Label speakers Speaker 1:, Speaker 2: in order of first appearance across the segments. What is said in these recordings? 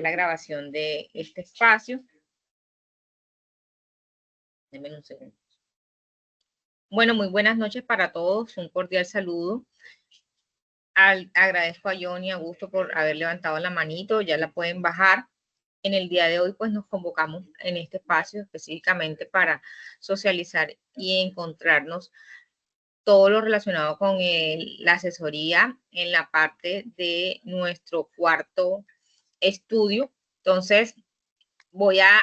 Speaker 1: la grabación de este espacio. Denme un segundo. Bueno, muy buenas noches para todos. Un cordial saludo. Agradezco a Johnny y a Augusto por haber levantado la manito. Ya la pueden bajar. En el día de hoy, pues nos convocamos en este espacio específicamente para socializar y encontrarnos todo lo relacionado con la asesoría en la parte de nuestro cuarto estudio. Entonces, voy a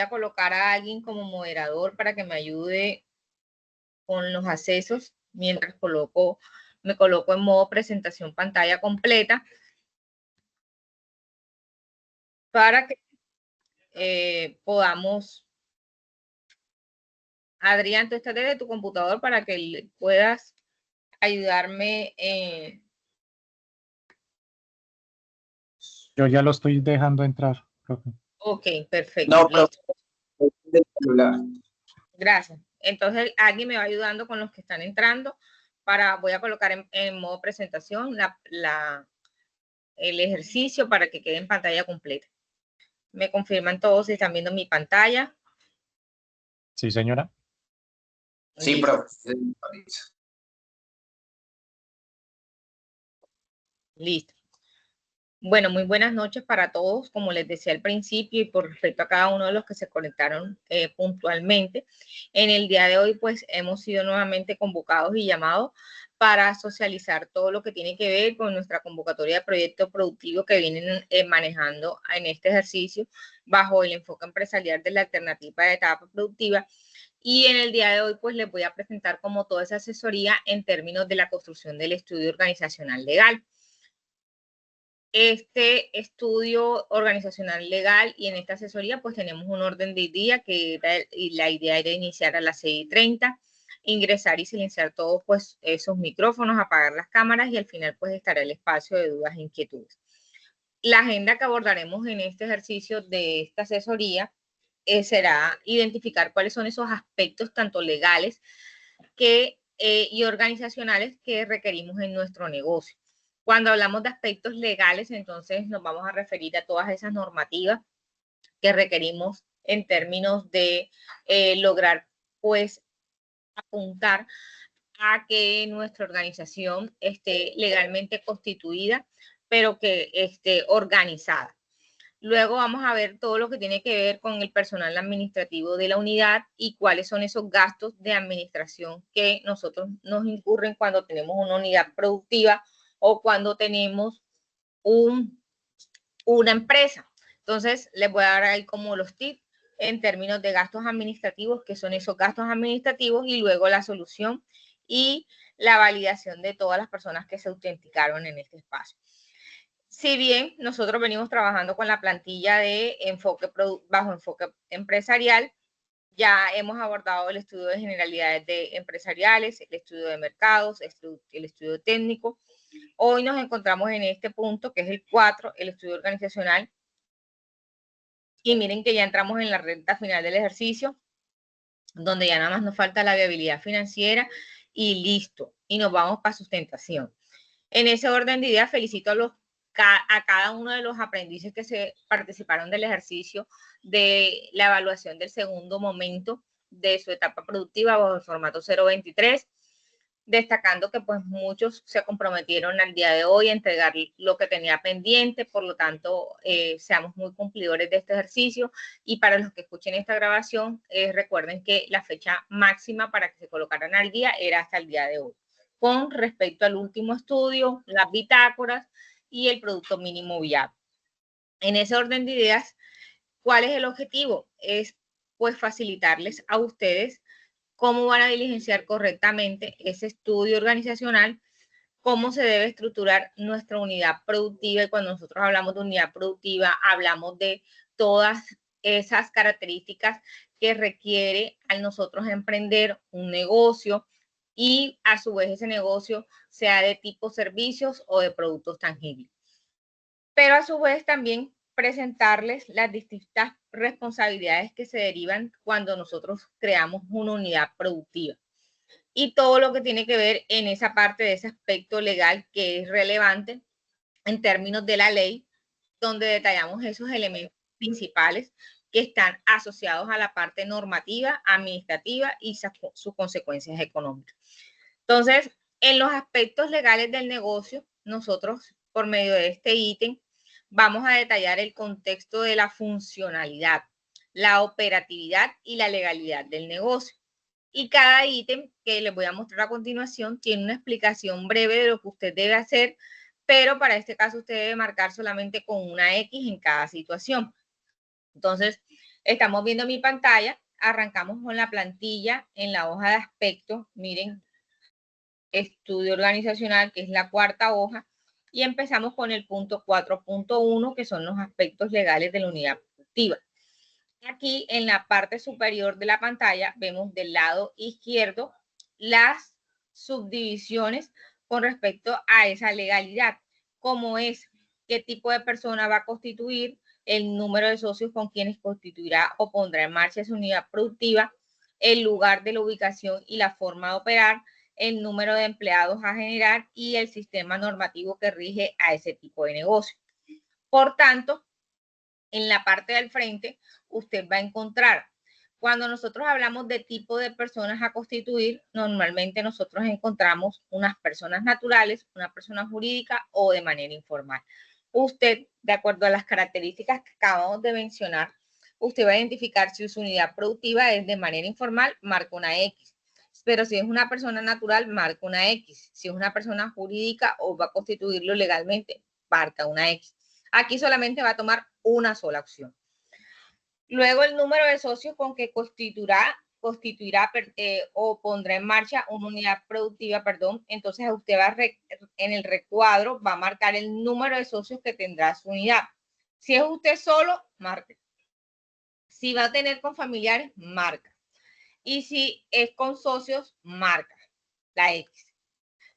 Speaker 1: colocar a alguien como moderador para que me ayude con los accesos mientras me coloco en modo presentación pantalla completa para que podamos. Adrián, tú estás desde tu computador para que puedas ayudarme.
Speaker 2: Yo ya lo estoy dejando entrar, profe.
Speaker 1: Ok, perfecto.
Speaker 3: No, profe, del celular.
Speaker 1: Gracias. Entonces, alguien me va ayudando con los que están entrando. Voy a colocar en modo presentación el ejercicio para que quede en pantalla completa. ¿Me confirman todos si están viendo mi pantalla?
Speaker 2: Sí, señora.
Speaker 3: Sí, profe.
Speaker 1: Listo. Bueno, muy buenas noches para todos. Como les decía al principio y por respecto a cada uno de los que se conectaron puntualmente, en el día de hoy pues hemos sido nuevamente convocados y llamados para socializar todo lo que tiene que ver con nuestra convocatoria de proyecto productivo que vienen manejando en este ejercicio bajo el enfoque empresarial de la alternativa de etapa productiva. Y en el día de hoy pues les voy a presentar como toda esa asesoría en términos de la construcción del estudio organizacional legal. Este estudio organizacional legal y en esta asesoría pues tenemos un orden de día y la idea era iniciar a las 6:30, ingresar y silenciar todos pues esos micrófonos, apagar las cámaras y al final pues estará el espacio de dudas e inquietudes. La agenda que abordaremos en este ejercicio de esta asesoría será identificar cuáles son esos aspectos tanto legales y organizacionales que requerimos en nuestro negocio. Cuando hablamos de aspectos legales, entonces nos vamos a referir a todas esas normativas que requerimos en términos de lograr, pues, apuntar a que nuestra organización esté legalmente constituida, pero que esté organizada. Luego vamos a ver todo lo que tiene que ver con el personal administrativo de la unidad y cuáles son esos gastos de administración que nosotros nos incurren cuando tenemos una unidad productiva o cuando tenemos una empresa. Entonces, les voy a dar ahí como los tips en términos de gastos administrativos, que son esos gastos administrativos, y luego la solución y la validación de todas las personas que se autenticaron en este espacio. Si bien nosotros venimos trabajando con la plantilla de bajo enfoque empresarial, ya hemos abordado el estudio de generalidades empresariales, el estudio de mercados, el estudio técnico. Hoy nos encontramos en este punto, que es el 4, el estudio organizacional. Y miren que ya entramos en la recta final del ejercicio, donde ya nada más nos falta la viabilidad financiera y listo. Y nos vamos para sustentación. En ese orden de ideas, felicito a cada uno de los aprendices que se participaron del ejercicio de la evaluación del segundo momento de su etapa productiva bajo el formato 023, destacando que pues muchos se comprometieron al día de hoy a entregar lo que tenía pendiente, por lo tanto seamos muy cumplidores de este ejercicio. Y para los que escuchen esta grabación, recuerden que la fecha máxima para que se colocaran al día era hasta el día de hoy, con respecto al último estudio, las bitácoras y el producto mínimo viable. En ese orden de ideas, ¿cuál es el objetivo? Es pues facilitarles a ustedes cómo van a diligenciar correctamente ese estudio organizacional, cómo se debe estructurar nuestra unidad productiva. Y cuando nosotros hablamos de unidad productiva, hablamos de todas esas características que requiere al nosotros emprender un negocio y a su vez ese negocio sea de tipo servicios o de productos tangibles. Pero a su vez también presentarles las distintas responsabilidades que se derivan cuando nosotros creamos una unidad productiva y todo lo que tiene que ver en esa parte de ese aspecto legal que es relevante en términos de la ley, donde detallamos esos elementos principales que están asociados a la parte normativa, administrativa y sus consecuencias económicas. Entonces, en los aspectos legales del negocio, nosotros, por medio de este ítem, vamos a detallar el contexto de la funcionalidad, la operatividad y la legalidad del negocio. Y cada ítem que les voy a mostrar a continuación tiene una explicación breve de lo que usted debe hacer, pero para este caso usted debe marcar solamente con una X en cada situación. Entonces, estamos viendo mi pantalla, arrancamos con la plantilla en la hoja de aspectos, miren, estudio organizacional, que es la cuarta hoja, y empezamos con el punto 4.1, que son los aspectos legales de la unidad productiva. Aquí en la parte superior de la pantalla vemos del lado izquierdo las subdivisiones con respecto a esa legalidad, como es qué tipo de persona va a constituir, el número de socios con quienes constituirá o pondrá en marcha su unidad productiva, el lugar de la ubicación y la forma de operar, el número de empleados a generar y el sistema normativo que rige a ese tipo de negocio. Por tanto, en la parte del frente, usted va a encontrar, cuando nosotros hablamos de tipo de personas a constituir, normalmente nosotros encontramos unas personas naturales, una persona jurídica o de manera informal. Usted, de acuerdo a las características que acabamos de mencionar, usted va a identificar si su unidad productiva es de manera informal, marca una X. Pero si es una persona natural, marca una X. Si es una persona jurídica o va a constituirlo legalmente, marca una X. Aquí solamente va a tomar una sola opción. Luego el número de socios con que constituirá o pondrá en marcha una unidad productiva, entonces usted va en el recuadro, va a marcar el número de socios que tendrá su unidad. Si es usted solo, marque. Si va a tener con familiares, marca. Y si es con socios, marca la X.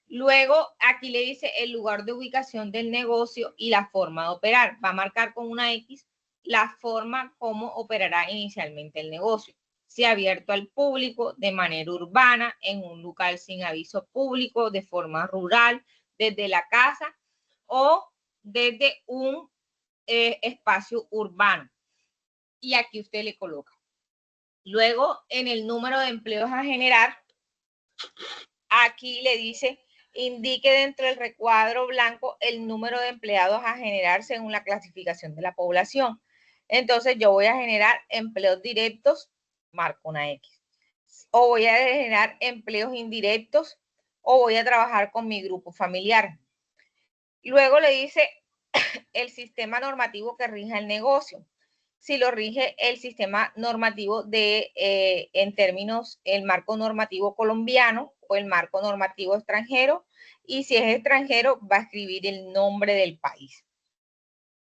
Speaker 1: Luego, aquí le dice el lugar de ubicación del negocio y la forma de operar. Va a marcar con una X la forma como operará inicialmente el negocio. Si abierto al público, de manera urbana, en un local sin aviso público, de forma rural, desde la casa o desde un espacio urbano. Y aquí usted le coloca. Luego, en el número de empleos a generar, aquí le dice, indique dentro del recuadro blanco el número de empleados a generar según la clasificación de la población. Entonces yo voy a generar empleos directos, marco una X. O voy a generar empleos indirectos o voy a trabajar con mi grupo familiar. Luego le dice el sistema normativo que rija el negocio. Si lo rige el sistema normativo en términos, el marco normativo colombiano o el marco normativo extranjero, y si es extranjero va a escribir el nombre del país.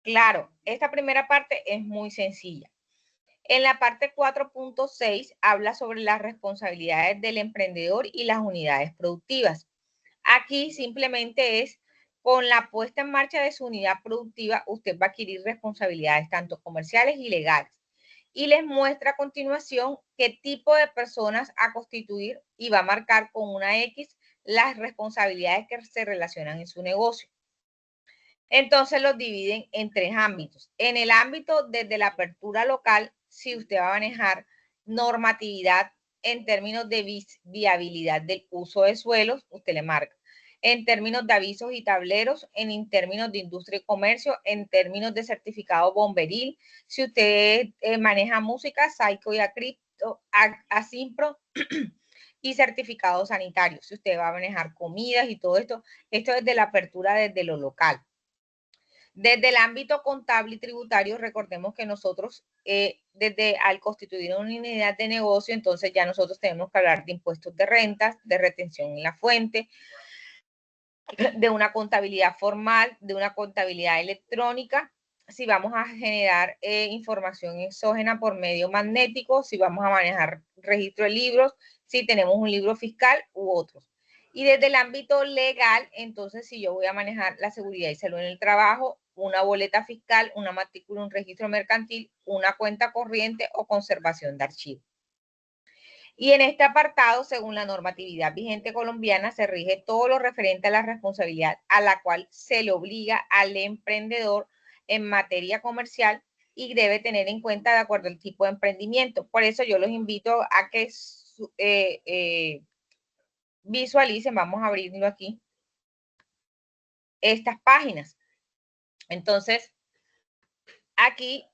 Speaker 1: Claro, esta primera parte es muy sencilla. En la parte 4.6 habla sobre las responsabilidades del emprendedor y las unidades productivas. Aquí simplemente es con la puesta en marcha de su unidad productiva, usted va a adquirir responsabilidades tanto comerciales y legales. Y les muestra a continuación qué tipo de personas a constituir y va a marcar con una X las responsabilidades que se relacionan en su negocio. Entonces los dividen en tres ámbitos. En el ámbito desde la apertura local, si usted va a manejar normatividad en términos de viabilidad del uso de suelos, usted le marca. En términos de avisos y tableros, en términos de industria y comercio, en términos de certificado bomberil, si usted maneja música, Saico y Asimpro y certificados sanitarios, si usted va a manejar comidas y todo esto, esto es de la apertura desde lo local. Desde el ámbito contable y tributario, recordemos que nosotros, desde al constituir una unidad de negocio, entonces ya nosotros tenemos que hablar de impuestos de rentas, de retención en la fuente, de una contabilidad formal, de una contabilidad electrónica, si vamos a generar información exógena por medio magnético, si vamos a manejar registro de libros, si tenemos un libro fiscal u otros. Y desde el ámbito legal, entonces si yo voy a manejar la seguridad y salud en el trabajo, una boleta fiscal, una matrícula, un registro mercantil, una cuenta corriente o conservación de archivos. Y en este apartado, según la normatividad vigente colombiana, se rige todo lo referente a la responsabilidad a la cual se le obliga al emprendedor en materia comercial y debe tener en cuenta de acuerdo al tipo de emprendimiento. Por eso yo los invito a que visualicen, vamos a abrirlo aquí, estas páginas. Entonces, aquí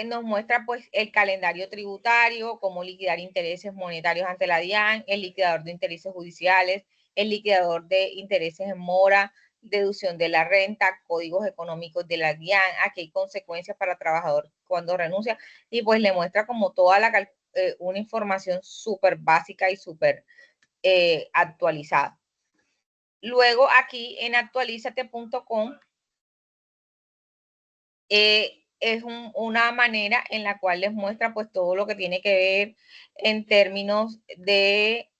Speaker 1: nos muestra pues el calendario tributario, cómo liquidar intereses monetarios ante la DIAN, el liquidador de intereses judiciales, el liquidador de intereses en mora, deducción de la renta, códigos económicos de la DIAN, aquí hay consecuencias para trabajador cuando renuncia, y pues le muestra como toda una información súper básica y súper actualizada. Luego aquí en actualizate.com es una manera en la cual les muestra pues todo lo que tiene que ver en términos de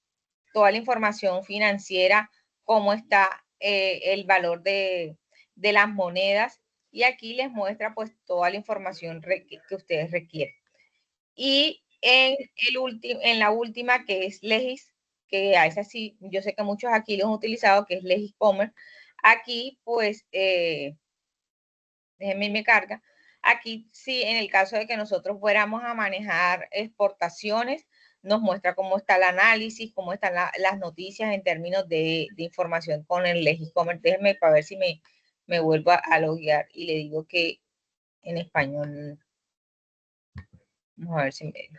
Speaker 1: toda la información financiera, cómo está el valor de las monedas, y aquí les muestra pues toda la información que ustedes requieren. Y en la última, que es Legis, que a esa sí, yo sé que muchos aquí lo han utilizado, que es Legis Commerce, aquí pues, déjenme me carga. Aquí sí, en el caso de que nosotros fuéramos a manejar exportaciones, nos muestra cómo está el análisis, cómo están las noticias en términos de información con el Legis-Commerce. Déjenme para ver si me vuelvo a loguear y le digo que en español. Vamos a ver si me...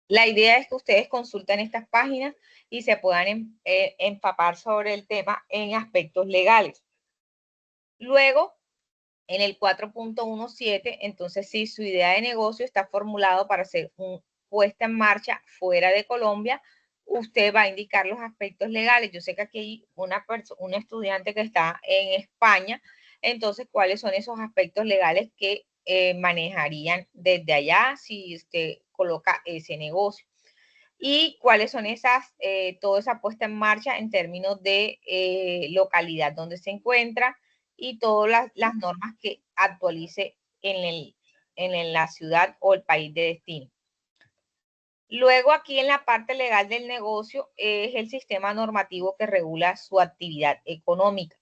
Speaker 1: La idea es que ustedes consulten estas páginas y se puedan empapar sobre el tema en aspectos legales. Luego, en el 4.17, entonces si su idea de negocio está formulado para ser puesta en marcha fuera de Colombia, usted va a indicar los aspectos legales. Yo sé que aquí hay un estudiante que está en España, entonces cuáles son esos aspectos legales que manejarían desde allá si usted coloca ese negocio. Y cuáles son toda esa puesta en marcha en términos de localidad donde se encuentra y todas las normas que actualice en la ciudad o el país de destino. Luego aquí en la parte legal del negocio es el sistema normativo que regula su actividad económica.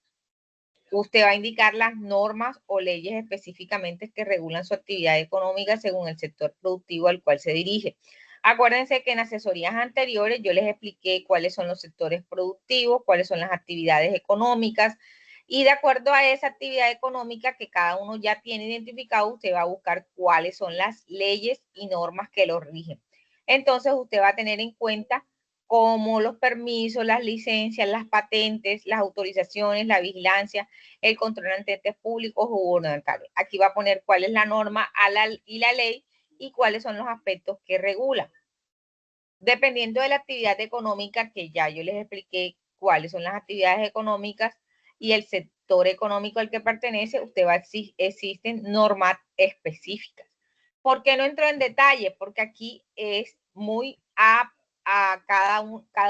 Speaker 1: Usted va a indicar las normas o leyes específicamente que regulan su actividad económica según el sector productivo al cual se dirige. Acuérdense que en asesorías anteriores yo les expliqué cuáles son los sectores productivos, cuáles son las actividades económicas, y de acuerdo a esa actividad económica que cada uno ya tiene identificado, usted va a buscar cuáles son las leyes y normas que lo rigen. Entonces usted va a tener en cuenta como los permisos, las licencias, las patentes, las autorizaciones, la vigilancia, el control ante entes públicos o gubernamentales. Aquí va a poner cuál es la norma y la ley y cuáles son los aspectos que regula. Dependiendo de la actividad económica, que ya yo les expliqué cuáles son las actividades económicas y el sector económico al que pertenece, usted va a existen normas específicas. ¿Por qué no entro en detalle? Porque aquí es muy a cada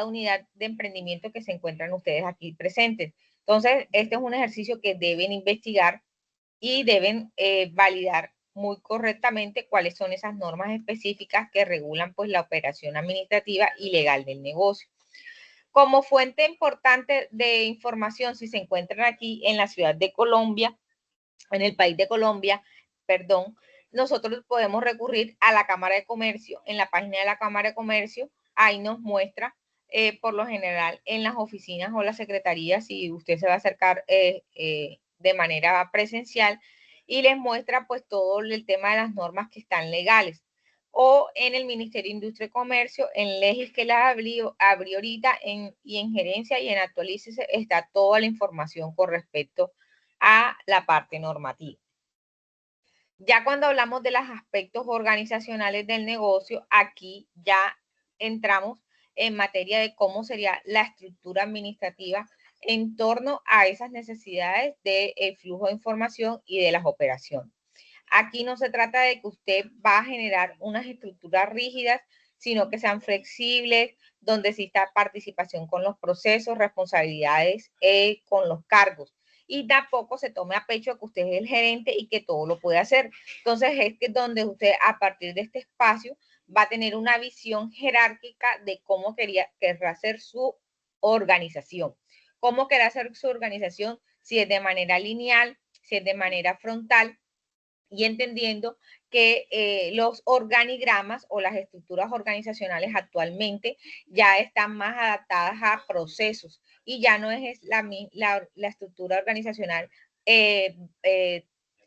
Speaker 1: unidad de emprendimiento que se encuentran ustedes aquí presentes. Entonces, este es un ejercicio que deben investigar y deben validar muy correctamente cuáles son esas normas específicas que regulan pues la operación administrativa y legal del negocio. Como fuente importante de información, si se encuentran aquí en la ciudad de Colombia, en el país de Colombia, perdón, nosotros podemos recurrir a la Cámara de Comercio. En la página de la Cámara de Comercio, ahí nos muestra, por lo general, en las oficinas o las secretarías, si usted se va a acercar de manera presencial, y les muestra pues todo el tema de las normas que están legales. O en el Ministerio de Industria y Comercio, en Legis, que la abrió ahorita, y en Gerencia y en Actualícese está toda la información con respecto a la parte normativa. Ya cuando hablamos de los aspectos organizacionales del negocio, aquí ya entramos en materia de cómo sería la estructura administrativa en torno a esas necesidades del flujo de información y de las operaciones. Aquí no se trata de que usted va a generar unas estructuras rígidas, sino que sean flexibles, donde exista participación con los procesos, responsabilidades con los cargos. Y tampoco se tome a pecho que usted es el gerente y que todo lo puede hacer. Entonces es que donde usted a partir de este espacio va a tener una visión jerárquica de cómo querrá hacer su organización. ¿Cómo querrá hacer su organización? Si es de manera lineal, si es de manera frontal, y entendiendo que los organigramas o las estructuras organizacionales actualmente ya están más adaptadas a procesos y ya no es la estructura organizacional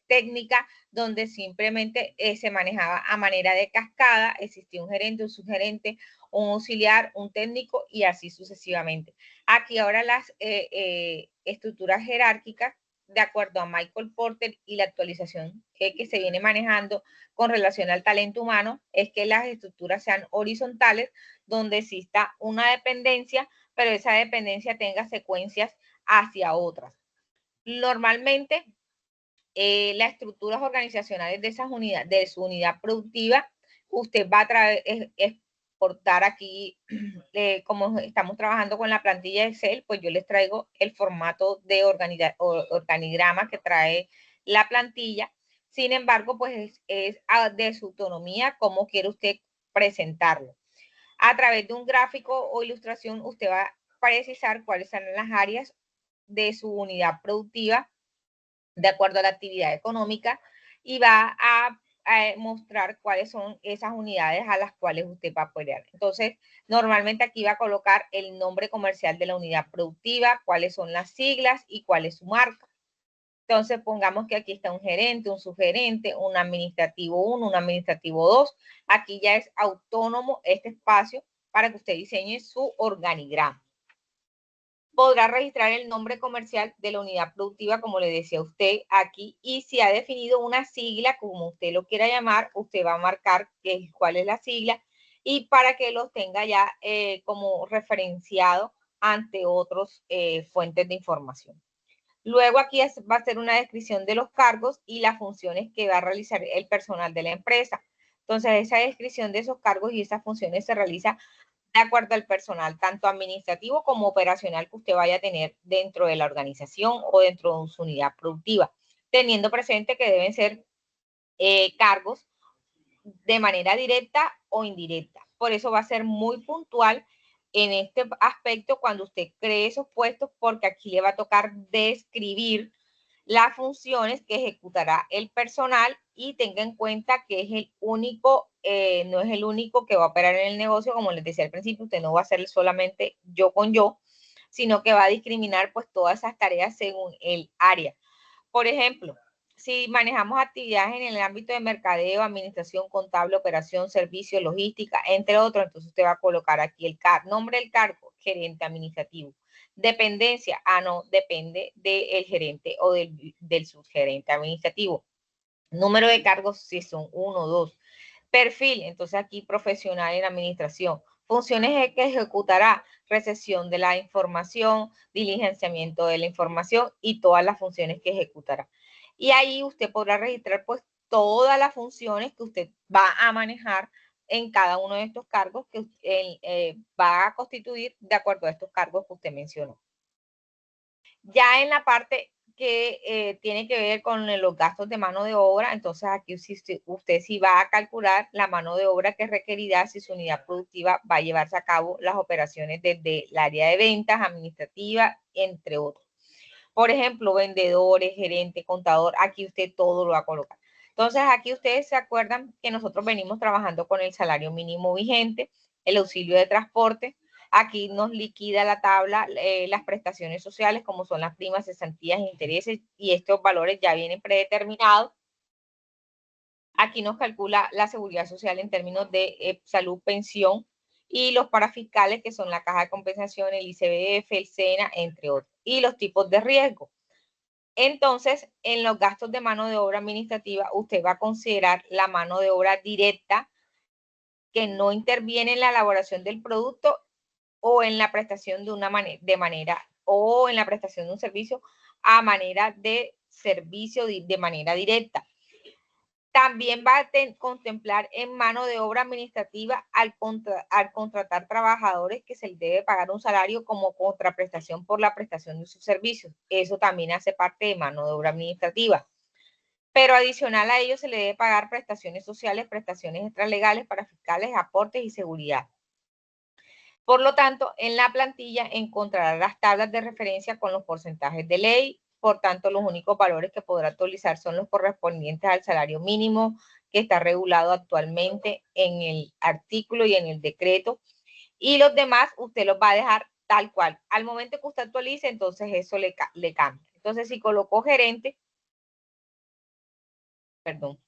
Speaker 1: técnica donde simplemente se manejaba a manera de cascada, existía un gerente, un subgerente, un auxiliar, un técnico y así sucesivamente. Aquí ahora las estructuras jerárquicas, de acuerdo a Michael Porter y la actualización que se viene manejando con relación al talento humano, es que las estructuras sean horizontales, donde exista una dependencia, pero esa dependencia tenga secuencias hacia otras. Normalmente, las estructuras organizacionales de esas unidades, de su unidad productiva, usted va a exportar aquí, como estamos trabajando con la plantilla de Excel, pues yo les traigo el formato de organigrama que trae la plantilla. Sin embargo, pues es de su autonomía cómo quiere usted presentarlo. A través de un gráfico o ilustración, usted va a precisar cuáles son las áreas de su unidad productiva de acuerdo a la actividad económica y va a mostrar cuáles son esas unidades a las cuales usted va a apoyar. Entonces, normalmente aquí va a colocar el nombre comercial de la unidad productiva, cuáles son las siglas y cuál es su marca. Entonces, pongamos que aquí está un gerente, un subgerente, un administrativo 1, un administrativo 2. Aquí ya es autónomo este espacio para que usted diseñe su organigrama. Podrá registrar el nombre comercial de la unidad productiva, como le decía usted aquí, y si ha definido una sigla, como usted lo quiera llamar, usted va a marcar cuál es la sigla y para que los tenga ya como referenciado ante otras fuentes de información. Luego aquí va a ser una descripción de los cargos y las funciones que va a realizar el personal de la empresa. Entonces, esa descripción de esos cargos y esas funciones se realiza de acuerdo al personal, tanto administrativo como operacional que usted vaya a tener dentro de la organización o dentro de su unidad productiva, teniendo presente que deben ser cargos de manera directa o indirecta. Por eso va a ser muy puntual en este aspecto cuando usted cree esos puestos, porque aquí le va a tocar describir las funciones que ejecutará el personal y tenga en cuenta que es el único, no es el único que va a operar en el negocio, como les decía al principio, usted no va a hacer solamente yo con yo, sino que va a discriminar pues todas esas tareas según el área. Por ejemplo, si manejamos actividades en el ámbito de mercadeo, administración contable, operación, servicio, logística, entre otros, entonces usted va a colocar aquí el nombre del cargo, gerente administrativo. Dependencia, no, depende del gerente o del subgerente administrativo. Número de cargos, si son 1 o 2. Perfil, entonces aquí profesional en administración. Funciones que ejecutará, recepción de la información, diligenciamiento de la información y todas las funciones que ejecutará. Y ahí usted podrá registrar pues todas las funciones que usted va a manejar en cada uno de estos cargos que va a constituir de acuerdo a estos cargos que usted mencionó. Ya en la parte que tiene que ver con los gastos de mano de obra, entonces aquí usted sí va a calcular la mano de obra que requerirá si su unidad productiva va a llevarse a cabo las operaciones desde el área de ventas, administrativa, entre otros. Por ejemplo, vendedores, gerente, contador, aquí usted todo lo va a colocar. Entonces, aquí ustedes se acuerdan que nosotros venimos trabajando con el salario mínimo vigente, el auxilio de transporte. Aquí nos liquida la tabla las prestaciones sociales, como son las primas, cesantías, intereses, y estos valores ya vienen predeterminados. Aquí nos calcula la seguridad social en términos de salud, pensión, y los parafiscales, que son la caja de compensación, el ICBF, el SENA, entre otros, y los tipos de riesgo. Entonces, en los gastos de mano de obra administrativa, usted va a considerar la mano de obra directa que no interviene en la elaboración del producto o en la prestación de o en la prestación de un servicio a manera de servicio de manera directa. También va a contemplar en mano de obra administrativa al contratar trabajadores que se les debe pagar un salario como contraprestación por la prestación de sus servicios. Eso también hace parte de mano de obra administrativa. pero adicional a ello se le debe pagar prestaciones sociales, prestaciones extralegales para fiscales, aportes y seguridad. Por lo tanto, en la plantilla encontrará las tablas de referencia con los porcentajes de ley. Por tanto, los únicos valores que podrá actualizar son los correspondientes al salario mínimo que está regulado actualmente en el artículo y en el decreto. Y los demás usted los va a dejar tal cual. Al momento que usted actualice, entonces eso le cambia. Entonces, si colocó gerente, perdón,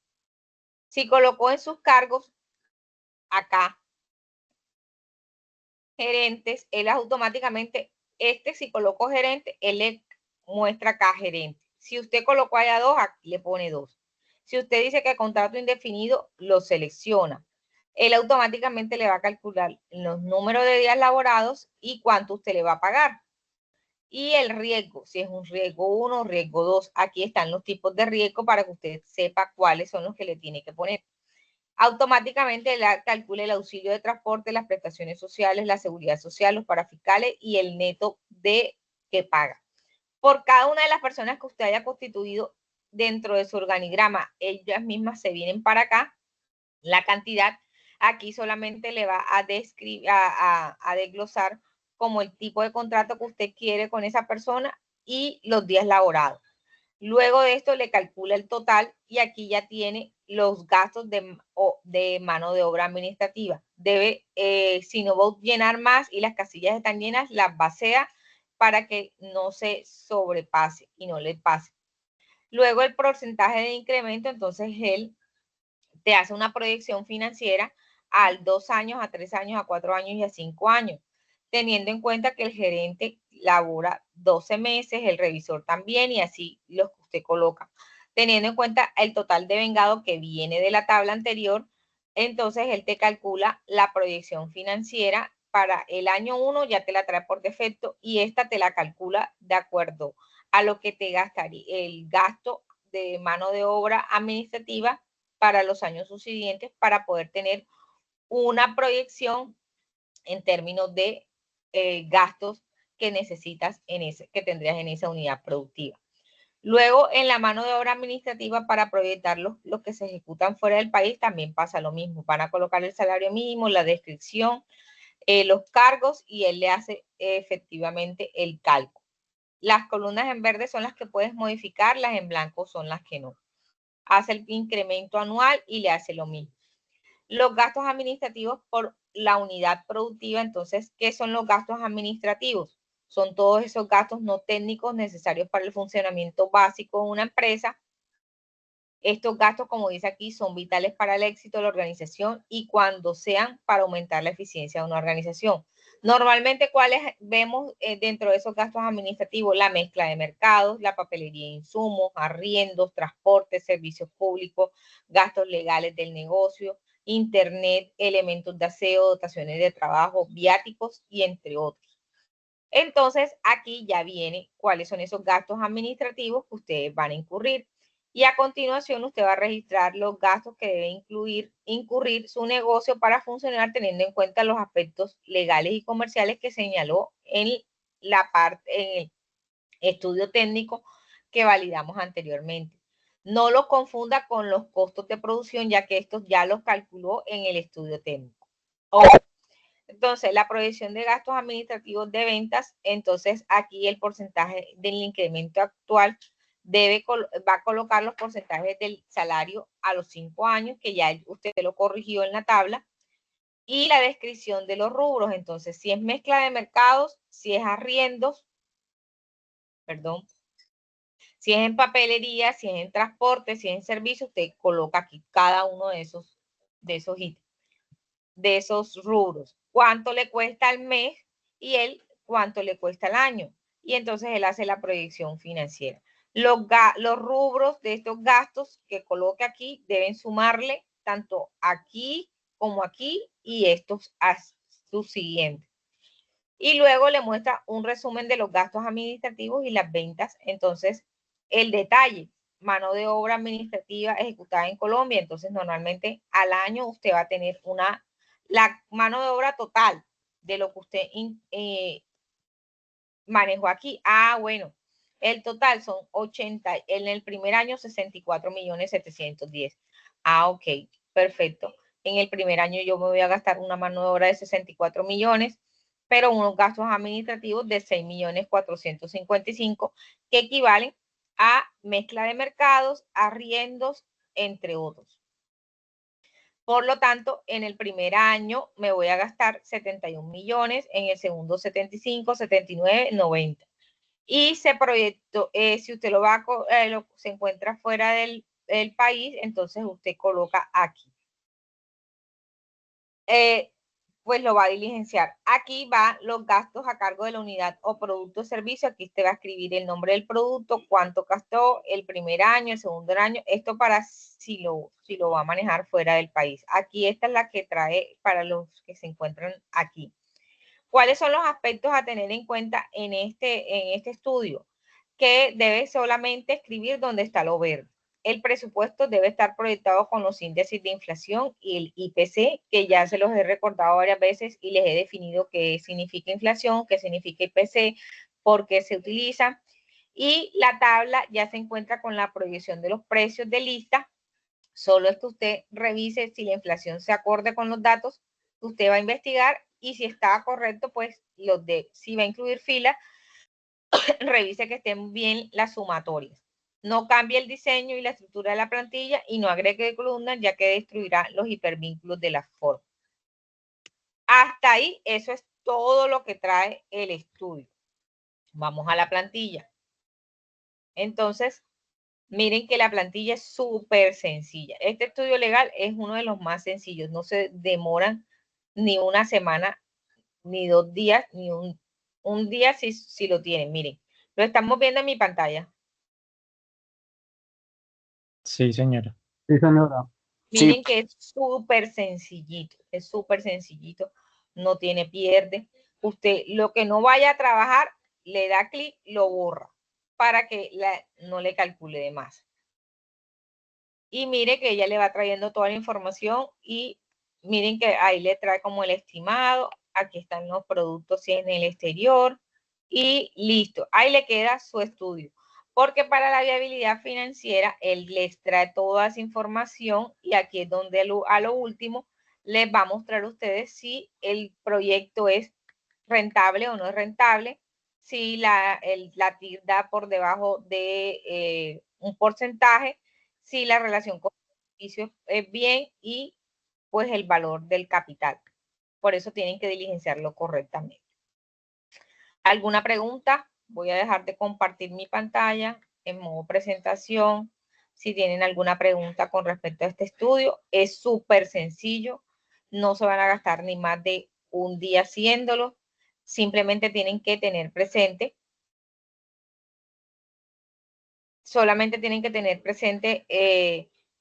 Speaker 1: si colocó en sus cargos acá gerentes, él automáticamente, si colocó gerente, él le muestra acá gerente. Si usted colocó allá 2, aquí le pone 2. Si usted dice que contrato indefinido, lo selecciona. Él automáticamente le va a calcular los números de días laborados y cuánto usted le va a pagar. Y el riesgo, si es un riesgo 1, riesgo 2, aquí están los tipos de riesgo para que usted sepa cuáles son los que le tiene que poner. Automáticamente calcula el auxilio de transporte, las prestaciones sociales, la seguridad social, los parafiscales y el neto de que paga. Por cada una de las personas que usted haya constituido dentro de su organigrama, ellas mismas se vienen para acá. La cantidad aquí solamente le va a desglosar como el tipo de contrato que usted quiere con esa persona y los días laborados. Luego de esto le calcula el total y aquí ya tiene los gastos de mano de obra administrativa. Debe, si no va a llenar más y las casillas están llenas, las vacía para que no se sobrepase y no le pase. Luego el porcentaje de incremento, entonces él te hace una proyección financiera al 2 años, a 3 años, a 4 años y a 5 años, teniendo en cuenta que el gerente labora 12 meses, el revisor también y así los que usted coloca. Teniendo en cuenta el total de vengado que viene de la tabla anterior, entonces él te calcula la proyección financiera para el año 1, ya te la trae por defecto y esta te la calcula de acuerdo a lo que te gastaría el gasto de mano de obra administrativa para los años subsiguientes para poder tener una proyección en términos de gastos que necesitas que tendrías en esa unidad productiva. Luego, en la mano de obra administrativa para proyectar los que se ejecutan fuera del país, también pasa lo mismo. Van a colocar el salario mínimo, la descripción, los cargos y él le hace efectivamente el cálculo. Las columnas en verde son las que puedes modificar, las en blanco son las que no. Hace el incremento anual y le hace lo mismo. Los gastos administrativos por la unidad productiva, entonces, ¿qué son los gastos administrativos? Son todos esos gastos no técnicos necesarios para el funcionamiento básico de una empresa. Estos gastos, como dice aquí, son vitales para el éxito de la organización y cuando sean para aumentar la eficiencia de una organización. Normalmente, ¿cuáles vemos dentro de esos gastos administrativos? La mezcla de mercados, la papelería de insumos, arriendos, transportes, servicios públicos, gastos legales del negocio, internet, elementos de aseo, dotaciones de trabajo, viáticos y entre otros. Entonces, aquí ya viene cuáles son esos gastos administrativos que ustedes van a incurrir. Y a continuación usted va a registrar los gastos que debe incurrir su negocio para funcionar teniendo en cuenta los aspectos legales y comerciales que señaló en el estudio técnico que validamos anteriormente. No los confunda con los costos de producción, ya que estos ya los calculó en el estudio técnico. Entonces, la proyección de gastos administrativos de ventas, entonces aquí el porcentaje del incremento actual va a colocar los porcentajes del salario a los 5 años, que ya usted lo corrigió en la tabla, y la descripción de los rubros. Entonces, si es mezcla de mercados, si es arriendos, perdón, si es en papelería, si es en transporte, si es en servicio, usted coloca aquí cada uno de esos ítems, de esos rubros. ¿Cuánto le cuesta al mes? Y él, ¿cuánto le cuesta al año? Y entonces él hace la proyección financiera. Los rubros de estos gastos que coloque aquí deben sumarle tanto aquí como aquí y estos a sus siguientes. Y luego le muestra un resumen de los gastos administrativos y las ventas. Entonces, el detalle, mano de obra administrativa ejecutada en Colombia. Entonces, normalmente al año usted va a tener la mano de obra total de lo que usted manejó aquí. Ah, bueno, El total son 80, en el primer año 64.710.000. Ah, ok, perfecto. En el primer año yo me voy a gastar una mano de obra de 64 millones, pero unos gastos administrativos de 6.455.000, que equivalen a mezcla de mercados, arriendos, entre otros. Por lo tanto, en el primer año me voy a gastar 71 millones, en el segundo 75, 79, 90. Y se proyectó, si usted se encuentra fuera del país, entonces usted coloca aquí. Pues lo va a diligenciar. Aquí van los gastos a cargo de la unidad o producto o servicio. Aquí usted va a escribir el nombre del producto, cuánto gastó el primer año, el segundo año. Esto para si lo va a manejar fuera del país. Aquí esta es la que trae para los que se encuentran aquí. ¿Cuáles son los aspectos a tener en cuenta en este estudio? Que debe solamente escribir dónde está lo verde. El presupuesto debe estar proyectado con los índices de inflación y el IPC, que ya se los he recordado varias veces y les he definido qué significa inflación, qué significa IPC, por qué se utiliza. Y la tabla ya se encuentra con la proyección de los precios de lista. Solo es que usted revise si la inflación se acorde con los datos, usted va a investigar y si está correcto, pues si va a incluir filas, revise que estén bien las sumatorias. No cambie el diseño y la estructura de la plantilla y no agregue columnas, ya que destruirá los hipervínculos de la forma. Hasta ahí, eso es todo lo que trae el estudio. Vamos a la plantilla. Entonces, miren que la plantilla es súper sencilla. Este estudio legal es uno de los más sencillos. No se demoran ni una semana, ni 2 días, ni un día si lo tienen. Miren, lo estamos viendo en mi pantalla.
Speaker 2: Sí, señora.
Speaker 4: Sí, señora.
Speaker 1: Miren
Speaker 3: Sí.
Speaker 1: que es súper sencillito, no tiene pierde. Usted lo que no vaya a trabajar, le da clic, lo borra, para que no le calcule de más. Y mire que ella le va trayendo toda la información y miren que ahí le trae como el estimado, aquí están los productos en el exterior y listo, ahí le queda su estudio. Porque para la viabilidad financiera, él les trae toda esa información y aquí es donde a lo último les va a mostrar a ustedes si el proyecto es rentable o no es rentable, si la TIR da por debajo de un porcentaje, si la relación con beneficio es bien y pues el valor del capital. Por eso tienen que diligenciarlo correctamente. ¿Alguna pregunta? Voy a dejar de compartir mi pantalla en modo presentación. Si tienen alguna pregunta con respecto a este estudio, es súper sencillo. No se van a gastar ni más de un día haciéndolo. Simplemente tienen que tener presente,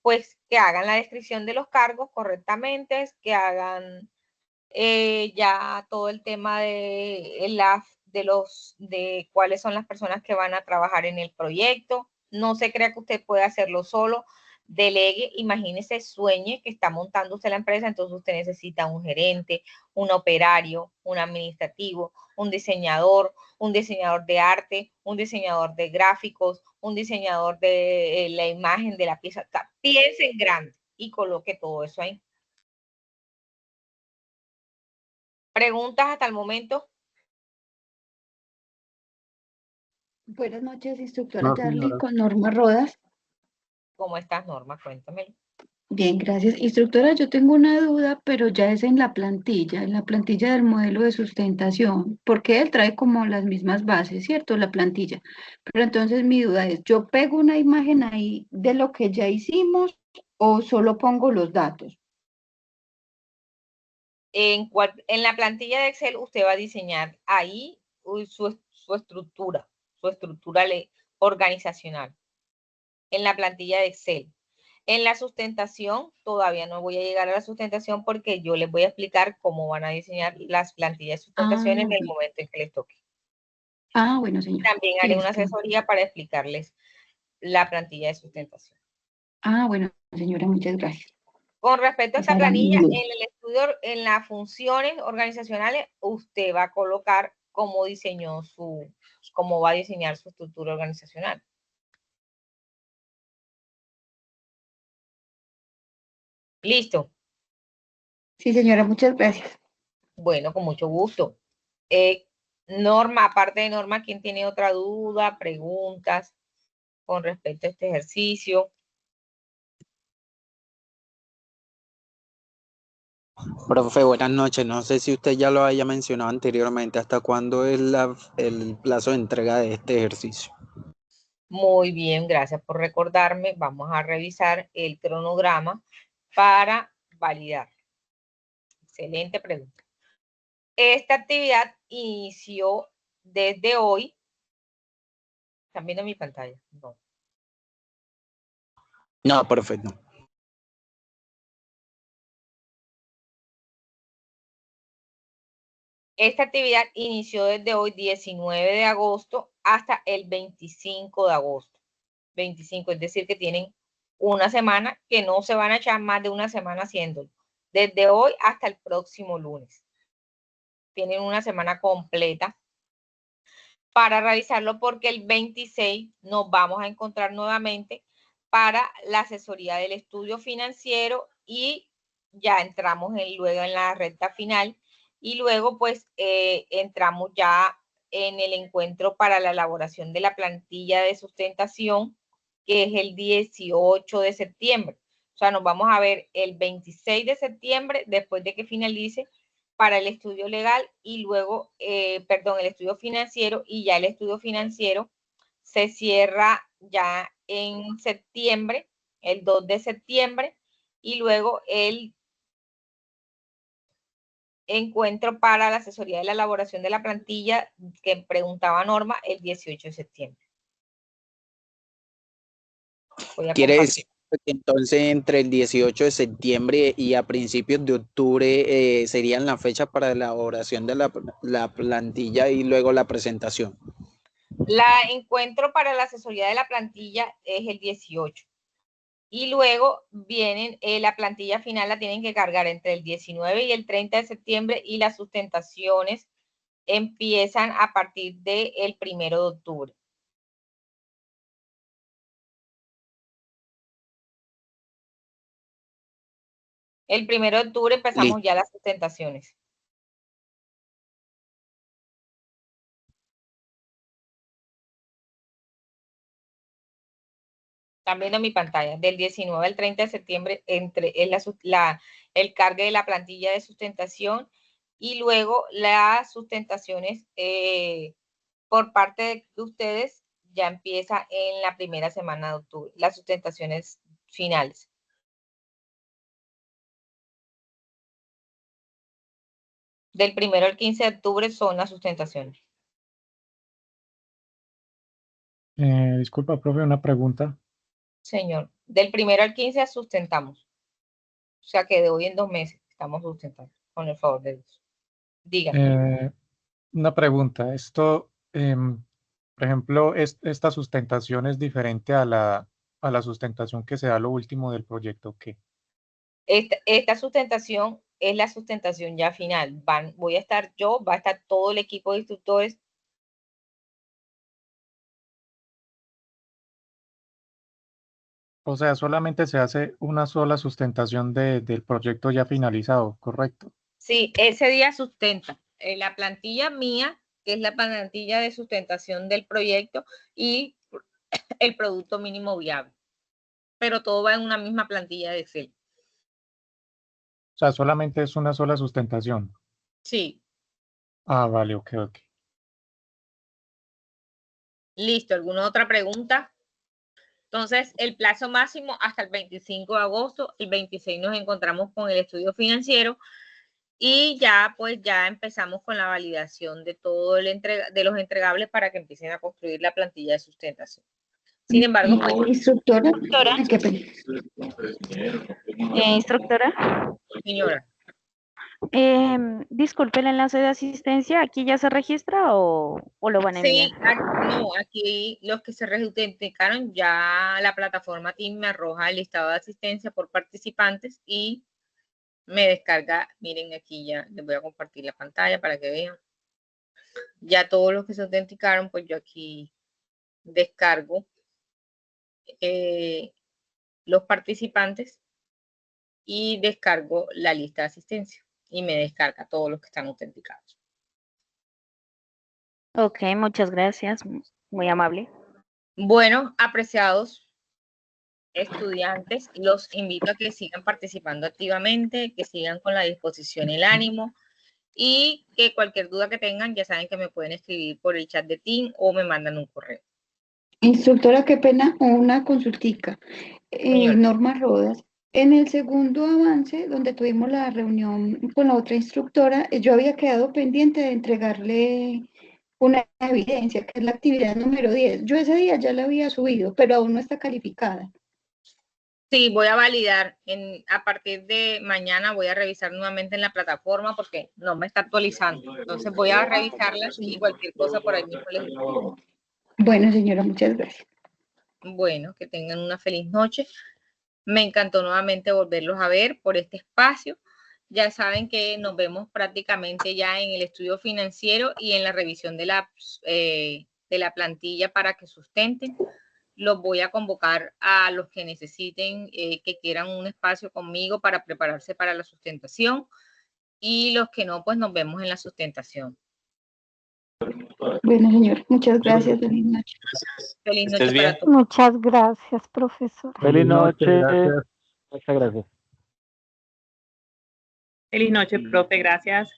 Speaker 1: pues que hagan la descripción de los cargos correctamente, que hagan ya todo el tema de cuáles son las personas que van a trabajar en el proyecto. No se crea que usted puede hacerlo solo, delegue, imagínese, sueñe que está montando usted la empresa, entonces usted necesita un gerente, un operario, un administrativo, un diseñador de arte, un diseñador de gráficos, un diseñador de la imagen de la pieza. O sea, piense en grande y coloque todo eso ahí. ¿Preguntas hasta el momento?
Speaker 5: Buenas noches, instructora
Speaker 4: No,
Speaker 5: Yarly,
Speaker 4: señora.
Speaker 5: con Norma Rodas.
Speaker 1: ¿Cómo estás, Norma? Cuéntamelo.
Speaker 5: Bien, gracias. Instructora, yo tengo una duda, pero ya es en la plantilla del modelo de sustentación, porque él trae como las mismas bases, ¿cierto? La plantilla. Pero entonces mi duda es, ¿yo pego una imagen ahí de lo que ya hicimos o solo pongo los datos?
Speaker 1: En la plantilla de Excel usted va a diseñar ahí su estructura organizacional. En la plantilla de Excel. En la sustentación, todavía no voy a llegar a la sustentación porque yo les voy a explicar cómo van a diseñar las plantillas de sustentación en el momento en que les toque.
Speaker 5: Bueno, señora.
Speaker 1: También haré una
Speaker 5: Listo.
Speaker 1: asesoría para explicarles la plantilla de sustentación.
Speaker 5: Bueno, señora, muchas gracias.
Speaker 1: Con respecto a
Speaker 5: Esa
Speaker 1: esta
Speaker 5: era mi
Speaker 1: planilla,
Speaker 5: duda.
Speaker 1: en el estudio, en las funciones organizacionales, usted va a colocar cómo diseñó cómo va a diseñar su estructura organizacional. ¿Listo?
Speaker 5: Sí, señora, muchas gracias.
Speaker 1: Bueno, con mucho gusto. Norma, aparte de Norma, ¿quién tiene otra duda, preguntas con respecto a este ejercicio?
Speaker 4: Profe, buenas noches. No sé si usted ya lo haya mencionado anteriormente, ¿hasta cuándo es el plazo de entrega de este ejercicio?
Speaker 1: Muy bien, gracias por recordarme. Vamos a revisar el cronograma para validar. Excelente pregunta. Esta actividad inició desde hoy. ¿Están viendo mi pantalla? No.
Speaker 4: No, perfecto.
Speaker 1: Esta actividad inició desde hoy, 19 de agosto, hasta el 25 de agosto. 25, es decir, que tienen una semana, que no se van a echar más de una semana haciéndolo. Desde hoy hasta el próximo lunes. Tienen una semana completa para realizarlo, porque el 26 nos vamos a encontrar nuevamente para la asesoría del estudio financiero y ya entramos luego en la recta final y luego pues entramos ya en el encuentro para la elaboración de la plantilla de sustentación, que es el 18 de septiembre. O sea, nos vamos a ver el 26 de septiembre después de que finalice para el estudio legal y luego, el estudio financiero, y ya el estudio financiero se cierra ya en septiembre, el 2 de septiembre, y luego el encuentro para la asesoría de la elaboración de la plantilla que preguntaba Norma el 18 de septiembre.
Speaker 4: Quiere decir que entonces entre el 18 de septiembre y a principios de octubre serían las fechas para la elaboración de la plantilla y luego la presentación.
Speaker 1: La encuentro para la asesoría de la plantilla es el 18. Y luego vienen, la plantilla final la tienen que cargar entre el 19 y el 30 de septiembre y las sustentaciones empiezan a partir del 1 de octubre. El 1 de octubre empezamos ya las sustentaciones. Están viendo mi pantalla. Del 19 al 30 de septiembre el cargue de la plantilla de sustentación y luego las sustentaciones por parte de ustedes ya empieza en la primera semana de octubre, las sustentaciones finales. Del 1 al 15 de octubre son las sustentaciones.
Speaker 2: Disculpa, profe, una pregunta.
Speaker 1: Señor, del 1 al 15 sustentamos. O sea que de hoy en 2 meses estamos sustentando, con el favor de Dios. Dígame.
Speaker 2: Una pregunta. Esto, por ejemplo, esta sustentación es diferente a la sustentación que se da a lo último del proyecto, ¿qué?
Speaker 1: Esta sustentación es la sustentación ya final. Voy a estar yo, va a estar todo el equipo de instructores.
Speaker 2: O sea, solamente se hace una sola sustentación del proyecto ya finalizado, ¿correcto?
Speaker 1: Sí, ese día sustenta la plantilla mía, que es la plantilla de sustentación del proyecto, y el producto mínimo viable. Pero todo va en una misma plantilla de Excel.
Speaker 2: O sea, solamente es una sola sustentación.
Speaker 1: Sí.
Speaker 2: Ah, vale, ok.
Speaker 1: Listo, ¿alguna otra pregunta? Entonces, el plazo máximo hasta el 25 de agosto, el 26 nos encontramos con el estudio financiero y ya pues ya empezamos con la validación de todo de los entregables para que empiecen a construir la plantilla de sustentación. Sin embargo, pues,
Speaker 5: Instructora.
Speaker 6: Instructora.
Speaker 1: Señora.
Speaker 6: Disculpe, el enlace de asistencia, ¿aquí ya se registra o lo van a enviar?
Speaker 1: Sí, no, aquí los que se reutenticaron, ya la plataforma Team me arroja el listado de asistencia por participantes y me descarga, miren aquí ya, les voy a compartir la pantalla para que vean. ya todos los que se autenticaron, pues yo aquí descargo los participantes y descargo la lista de asistencia y me descarga todos los que están autenticados.
Speaker 6: Ok, muchas gracias. Muy amable.
Speaker 1: Bueno, apreciados estudiantes, los invito a que sigan participando activamente, que sigan con la disposición y el ánimo y que cualquier duda que tengan, ya saben que me pueden escribir por el chat de Team o me mandan un correo.
Speaker 5: Instructora, qué pena, una consultica.
Speaker 1: Señora.
Speaker 5: Norma Rodas, en el segundo avance, donde tuvimos la reunión con la otra instructora, yo había quedado pendiente de entregarle una evidencia, que es la actividad número 10. Yo ese día ya la había subido, pero aún no está calificada.
Speaker 1: Sí, voy a validar. A partir de mañana voy a revisar nuevamente en la plataforma porque no me está actualizando. Entonces voy a revisarlas y cualquier cosa por ahí mismo les digo.
Speaker 5: Bueno, señora, muchas gracias.
Speaker 1: Bueno, que tengan una feliz noche. Me encantó nuevamente volverlos a ver por este espacio. Ya saben que nos vemos prácticamente ya en el estudio financiero y en la revisión de la plantilla para que sustenten. Los voy a convocar a los que necesiten, que quieran un espacio conmigo para prepararse para la sustentación y los que no, pues nos vemos en la sustentación.
Speaker 5: Bueno, señor, muchas gracias. Feliz noche.
Speaker 1: Feliz noche para todos.
Speaker 7: Muchas gracias, profesor.
Speaker 8: Feliz noche.
Speaker 2: Gracias.
Speaker 8: Muchas gracias.
Speaker 9: Feliz noche, profe. Gracias.